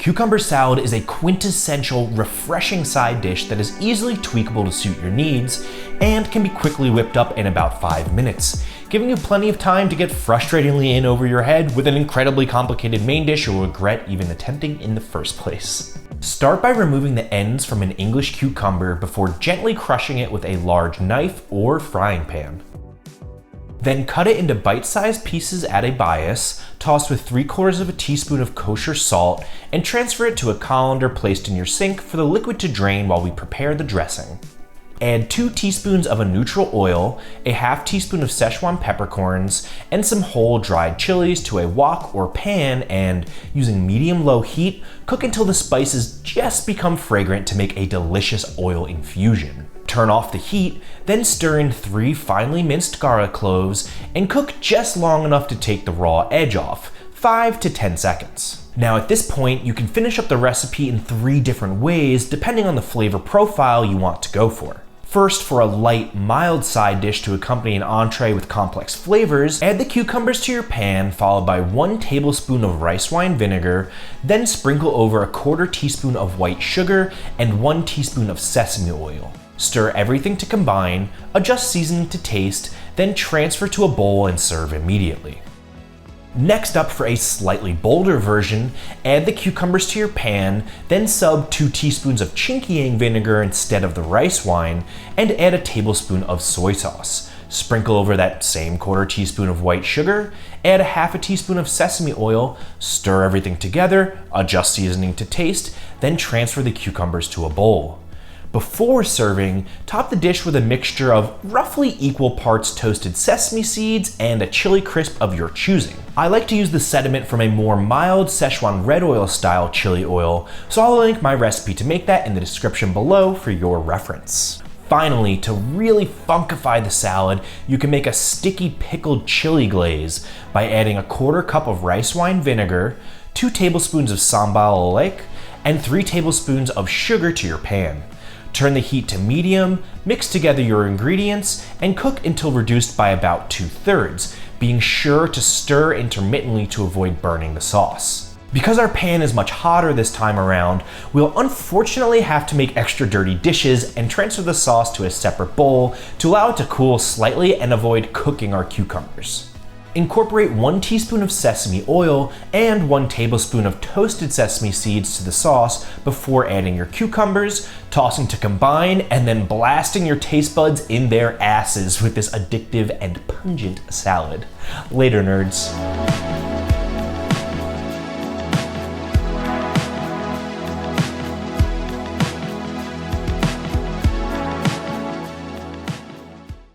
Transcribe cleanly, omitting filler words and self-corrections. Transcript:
Cucumber salad is a quintessential, refreshing side dish that is easily tweakable to suit your needs and can be quickly whipped up in about 5 minutes, giving you plenty of time to get frustratingly in over your head with an incredibly complicated main dish you'll regret even attempting in the first place. Start by removing the ends from an English cucumber before gently crushing it with a large knife or frying pan. Then cut it into bite-sized pieces at a bias, tossed with 3/4 teaspoon of kosher salt, and transfer it to a colander placed in your sink for the liquid to drain while we prepare the dressing. Add 2 teaspoons of a neutral oil, a half teaspoon of Szechuan Peppercorns, and some whole dried chilies to a wok or pan, and using medium-low heat, cook until the spices just become fragrant to make a delicious oil infusion. Turn off the heat, then stir in 3 finely minced garlic cloves and cook just long enough to take the raw edge off, 5 to 10 seconds. Now at this point, you can finish up the recipe in 3 different ways depending on the flavor profile you want to go for. First, for a light, mild side dish to accompany an entree with complex flavors, add the cucumbers to your pan, followed by 1 tablespoon of rice wine vinegar, then sprinkle over a 1/4 teaspoon of white sugar and 1 teaspoon of sesame oil. Stir everything to combine, adjust seasoning to taste, then transfer to a bowl and serve immediately. Next up, for a slightly bolder version, add the cucumbers to your pan, then sub 2 teaspoons of Chinkiang vinegar instead of the rice wine, and add a tablespoon of soy sauce. Sprinkle over that same 1/4 teaspoon of white sugar, add a half a teaspoon of sesame oil, stir everything together, adjust seasoning to taste, then transfer the cucumbers to a bowl. Before serving, top the dish with a mixture of roughly equal parts toasted sesame seeds and a chili crisp of your choosing. I like to use the sediment from a more mild Szechuan red oil style chili oil, so I'll link my recipe to make that in the description below for your reference. Finally, to really funkify the salad, you can make a sticky pickled chili glaze by adding a 1/4 cup of rice wine vinegar, 2 tablespoons of sambal oelek, and 3 tablespoons of sugar to your pan. Turn the heat to medium, mix together your ingredients, and cook until reduced by about 2/3, being sure to stir intermittently to avoid burning the sauce. Because our pan is much hotter this time around, we'll unfortunately have to make extra dirty dishes and transfer the sauce to a separate bowl to allow it to cool slightly and avoid cooking our cucumbers. Incorporate 1 teaspoon of sesame oil and 1 tablespoon of toasted sesame seeds to the sauce before adding your cucumbers, tossing to combine, and then blasting your taste buds in their asses with this addictive and pungent salad. Later, nerds.